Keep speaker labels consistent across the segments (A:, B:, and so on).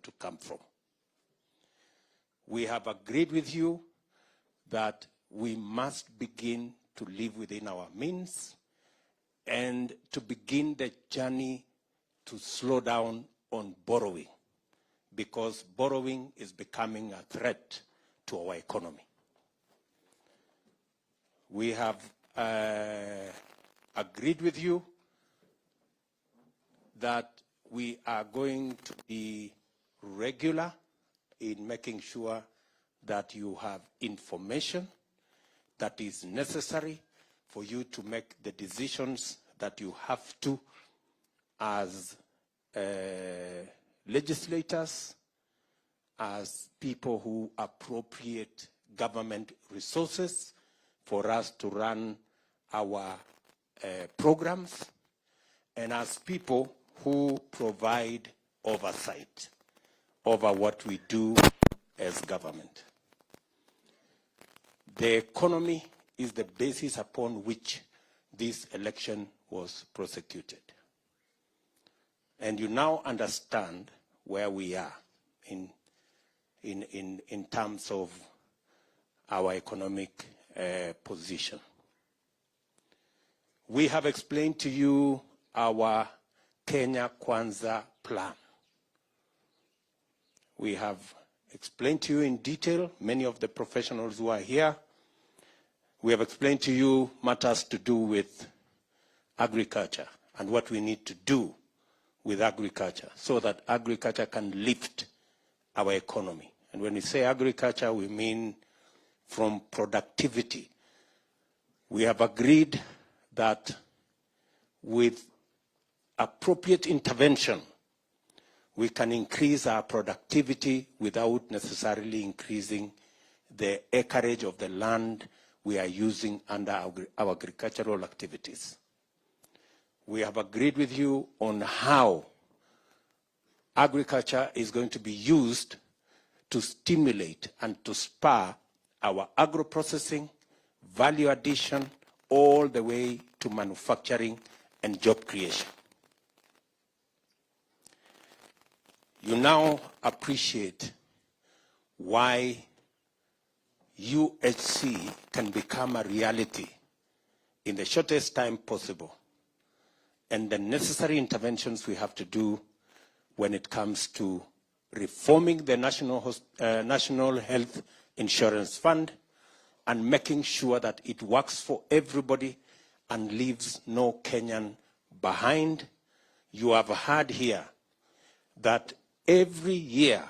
A: to come from. We have agreed with you that we must begin to live within our means and to begin the journey to slow down on borrowing, because borrowing is becoming a threat to our economy. We have agreed with you that we are going to be regular in making sure that you have information that is necessary for you to make the decisions that you have to as legislators, as people who appropriate government resources for us to run our programs, and as people who provide oversight over what we do as government. The economy is the basis upon which this election was prosecuted. And you now understand where we are in terms of our economic position. We have explained to you our Kenya Kwanza plan. We have explained to you in detail, many of the professionals who are here. We have explained to you matters to do with agriculture and what we need to do with agriculture so that agriculture can lift our economy. And when we say agriculture, we mean from productivity. We have agreed that with appropriate intervention, we can increase our productivity without necessarily increasing the acreage of the land we are using under our agricultural activities. We have agreed with you on how agriculture is going to be used to stimulate and to spur our agro-processing, value addition, all the way to manufacturing and job creation. You now appreciate why UHC can become a reality in the shortest time possible, and the necessary interventions we have to do when it comes to reforming the National Health Insurance Fund and making sure that it works for everybody and leaves no Kenyan behind. You have heard here that every year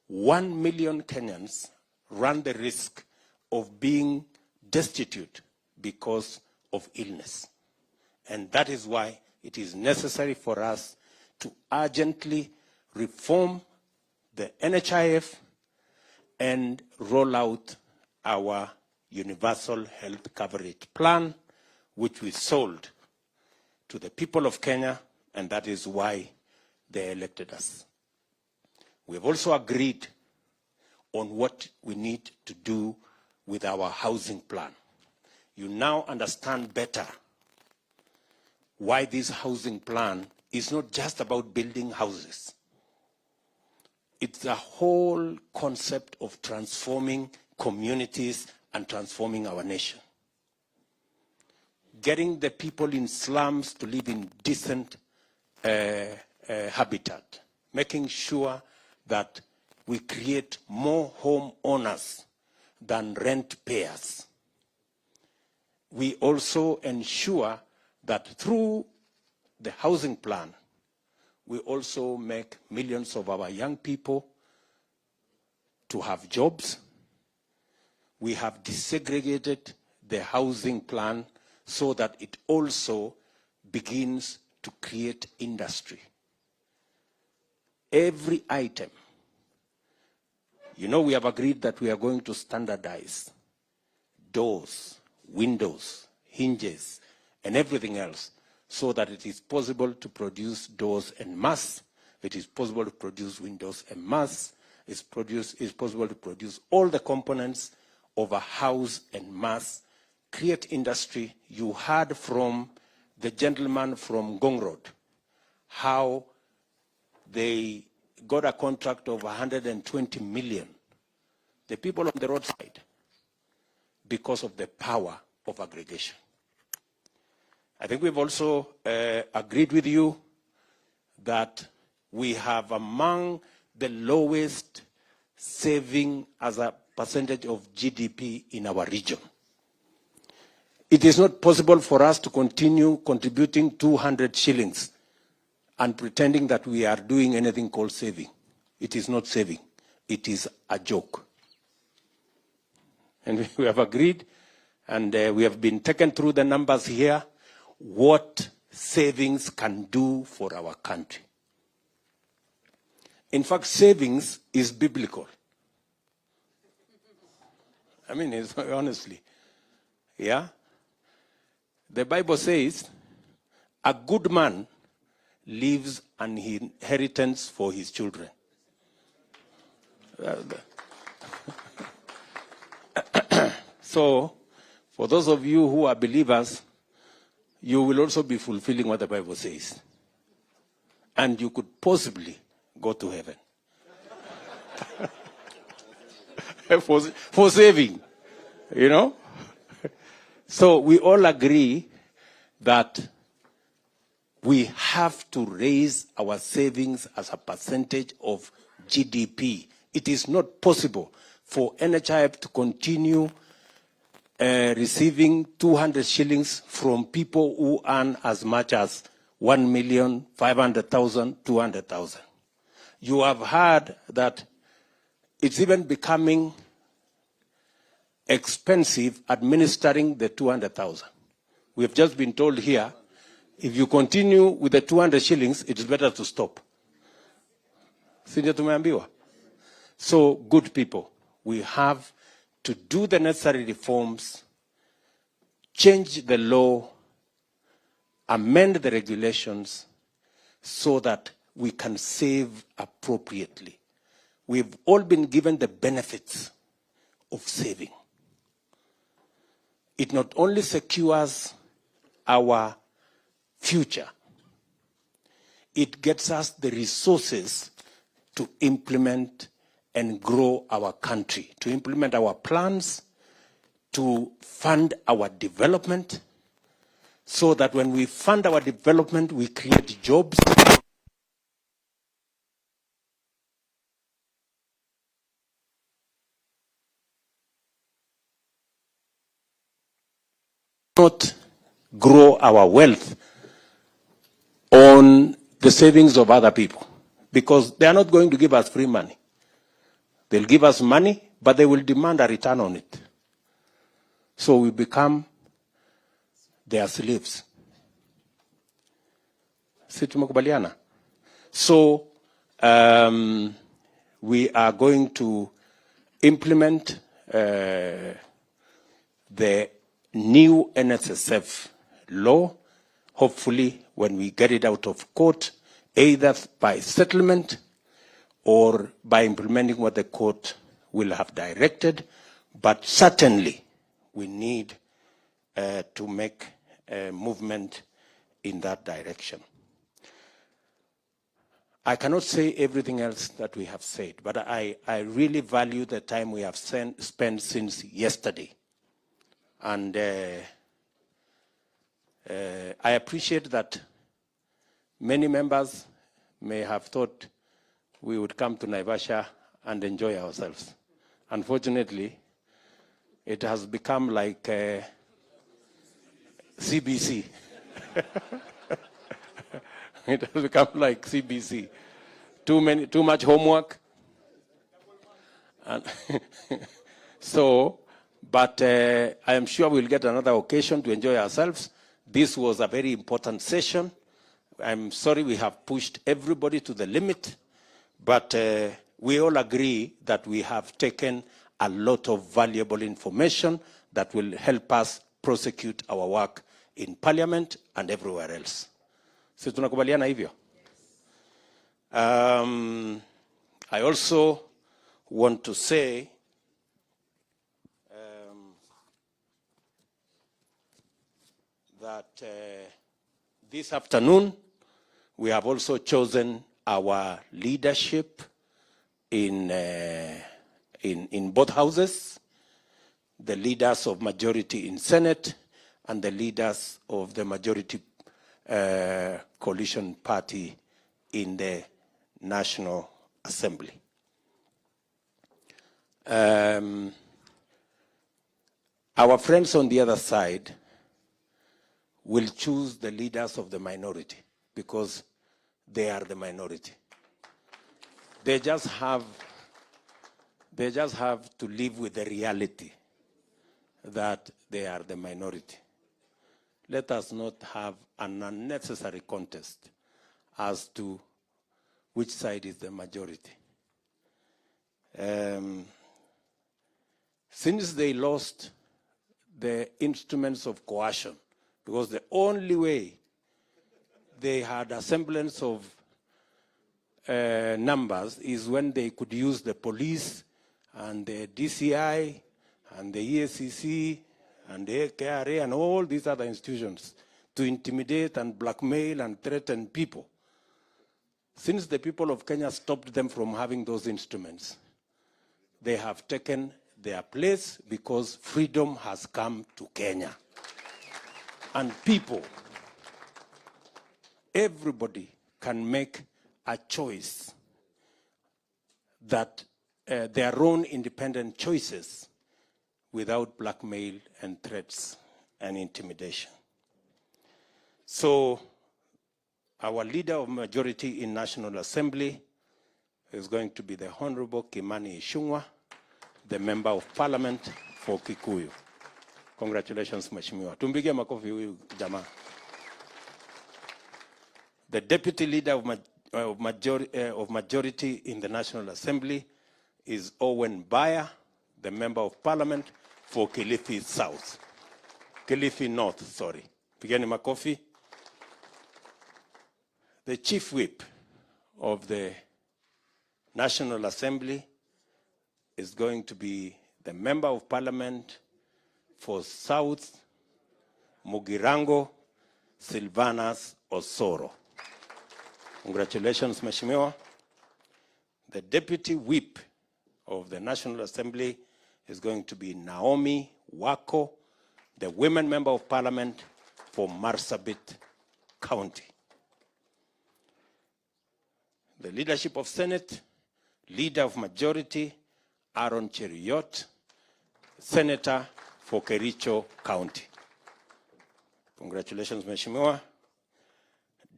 A: 1 million Kenyans run the risk of being destitute because of illness. And that is why it is necessary for us to urgently reform the NHIF and roll out our universal health coverage plan, which we sold to the people of Kenya, and that is why they elected us. We have also agreed on what we need to do with our housing plan. You now understand better why this housing plan is not just about building houses. It's a whole concept of transforming communities and transforming our nation. Getting the people in slums to live in decent habitat. Making sure that we create more home owners than rent payers. We also ensure that through the housing plan, we also make millions of our young people to have jobs. We have desegregated the housing plan so that it also begins to create industry. Every item. You know, we have agreed that we are going to standardize doors, windows, hinges, and everything else so that it is possible to produce doors en masse, it is possible to produce windows en masse, it's possible to produce all the components of a house en masse, create industry. You heard from the gentleman from Gong Road how they got a contract of 120 million, the people on the roadside, because of the power of aggregation. I think we've also agreed with you that we have among the lowest saving as a percentage of GDP in our region. It is not possible for us to continue contributing 200 shillings and pretending that we are doing anything called saving. It is not saving. It is a joke. And we have agreed, and we have been taken through the numbers here, what savings can do for our country. In fact, savings is biblical. I mean, it's, honestly. Yeah? The Bible says, a good man leaves an inheritance for his children. So, for those of you who are believers, you will also be fulfilling what the Bible says. And you could possibly go to heaven. for saving, you know? So we all agree that we have to raise our savings as a percentage of GDP. It is not possible for NHIF to continue receiving 200 shillings from people who earn as much as 1,500,000, 200,000. You have heard that it's even becoming expensive administering the 200,000. We have just been told here, if you continue with the 200 shillings, it is better to stop. So, good people, we have to do the necessary reforms, change the law, amend the regulations so that we can save appropriately. We've all been given the benefits of saving. It not only secures our future, it gets us the resources to implement and grow our country, to implement our plans, to fund our development, so that when we fund our development, we create jobs. Not grow our wealth on the savings of other people, because they are not going to give us free money. They'll give us money, but they will demand a return on it. So we become their slaves. So we are going to implement the new NSSF law, hopefully when we get it out of court, either by settlement or by implementing what the court will have directed. But certainly we need to make a movement in that direction. I cannot say everything else that we have said, but I really value the time we have spent since yesterday. And I appreciate that many members may have thought we would come to Naivasha and enjoy ourselves. Unfortunately, it has become like CBC. It has become like CBC. Too much homework. And so, but I am sure we'll get another occasion to enjoy ourselves. This was a very important session. I'm sorry we have pushed everybody to the limit, but we all agree that we have taken a lot of valuable information that will help us prosecute our work in Parliament and everywhere else. So tunakubaliana hivyo. I also want to say that this afternoon we have also chosen our leadership in both houses, the leaders of majority in Senate, and the leaders of the majority coalition party in the National Assembly. Our friends on the other side will choose the leaders of the minority because they are the minority. They just have to live with the reality that they are the minority. Let us not have an unnecessary contest as to which side is the majority. Since they lost the instruments of coercion, because the only way they had a semblance of numbers is when they could use the police and the DCI and the EACC and the KRA and all these other institutions to intimidate and blackmail and threaten people. Since the people of Kenya stopped them from having those instruments, they have taken their place because freedom has come to Kenya. And people, everybody can make a choice that their own independent choices without blackmail and threats and intimidation. So our leader of majority in National Assembly is going to be the Honorable Kimani Ichung'wah, the Member of Parliament for Kikuyu. Congratulations, Mheshimiwa. Tumpigie makofi huyu jamaa. The Deputy Leader of Majority in the National Assembly is Owen Baya, the Member of Parliament for Kilifi South. Kilifi North, sorry. Pigeni makofi. The Chief Whip of the National Assembly is going to be the Member of Parliament for South Mugirango, Silvanus Osoro. Congratulations, Mheshimiwa. The Deputy Whip of the National Assembly is going to be Naomi Wako, the Women Member of Parliament for Marsabit County. The Leadership of Senate, Leader of Majority, Aaron Cheruiyot, Senator for Kericho County. Congratulations, Mheshimiwa.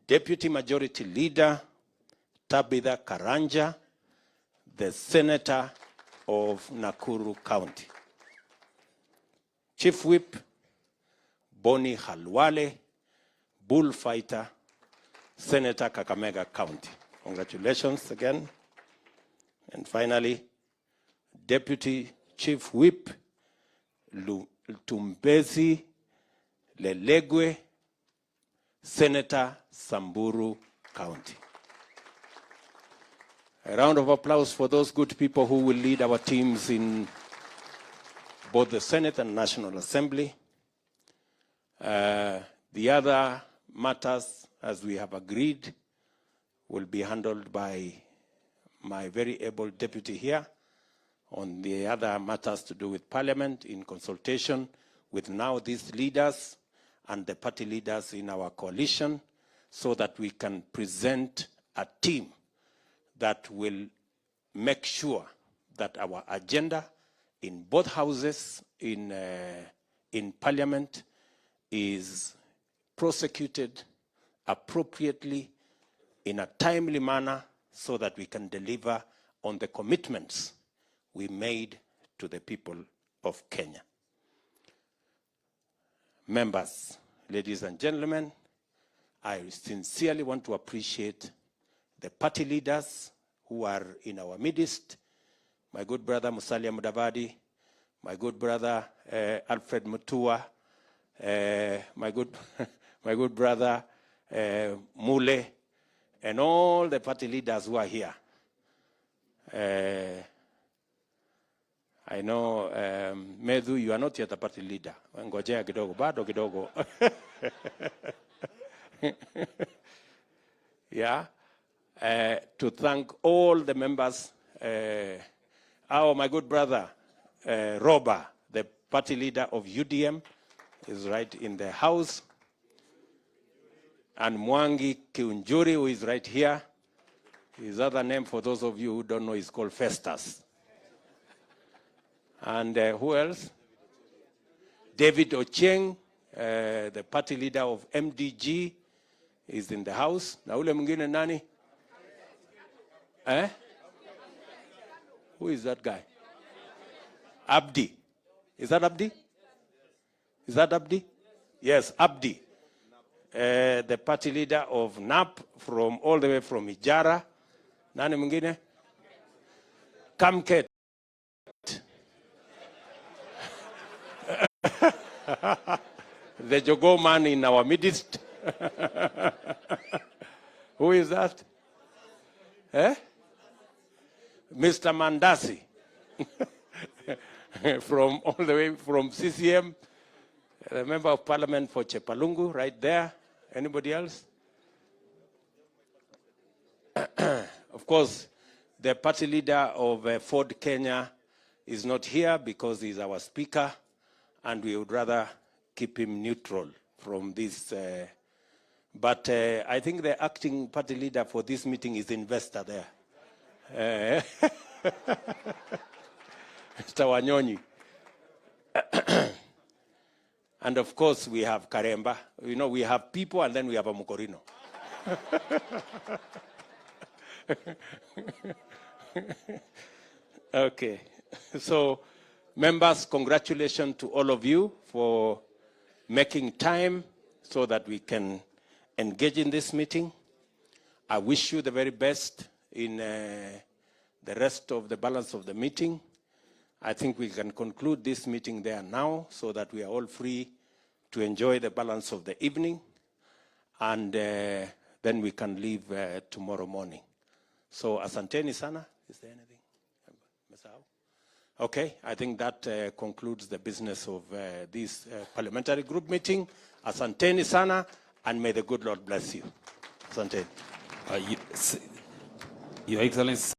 A: Deputy Majority Leader, Tabitha Karanja, the Senator of Nakuru County. Chief Whip, Boni Halwale, Bullfighter, Senator Kakamega County. Congratulations again. And finally, Deputy Chief Whip, Tumbezi Lelegwe, Senator Samburu County. A round of applause for those good people who will lead our teams in both the Senate and National Assembly. The other matters, as we have agreed, will be handled by my very able deputy here on the other matters to do with Parliament in consultation with now these leaders and the party leaders in our coalition so that we can present a team that will make sure that our agenda in both houses in Parliament is prosecuted appropriately in a timely manner so that we can deliver on the commitments we made to the people of Kenya. Members, ladies and gentlemen, I sincerely want to appreciate the party leaders who are in our midst, my good brother Musalia Mudavadi, my good brother Alfred Mutua, my good brother Mule, and all the party leaders who are here. I know, Medhu, you are not yet a party leader. Ngojea kidogo, bado kidogo. Yeah. to thank all the members. My good brother, Roba, the party leader of UDM, is right in the house. And Mwangi Kiunjuri, who is right here. His other name, for those of you who don't know, is called Festus. And who else? David Ochieng, the party leader of MDG, is in the house. Na ule mwingine nani? Who is that guy? Abdi. Is that Abdi? Is that Abdi? Yes, Abdi. The party leader of NAP from all the way from Ijara. Nani mwingine? Kamket. The Jogo man in our midst. Who is that? Mr. Mandasi. From all the way from CCM. The member of parliament for Chepalungu, right there. Anybody else? Of course, the party leader of Ford Kenya is not here because he's our speaker, and we would rather keep him neutral from this. But I think the acting party leader for this meeting is investor there. Mr. Wanyonyi. And of course, we have Karemba. You know, we have people and then we have a Mukorino. Okay. So, members, congratulations to all of you for making time so that we can engage in this meeting. I wish you the very best in the rest of the balance of the meeting. I think we can conclude this meeting there now so that we are all free to enjoy the balance of the evening, and then we can leave tomorrow morning. So, asanteni sana. Is there anything? Okay, I think that concludes the business of this parliamentary group meeting. Asanteni sana, and may the good Lord bless you. Asanteni.
B: Your Excellency.